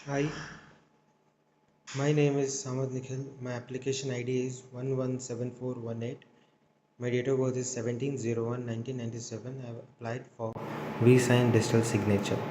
Hi, my name is Samad Nikhil. My application ID is 117418. My date of birth is 17/01/1997. I have applied for visa and digital signature.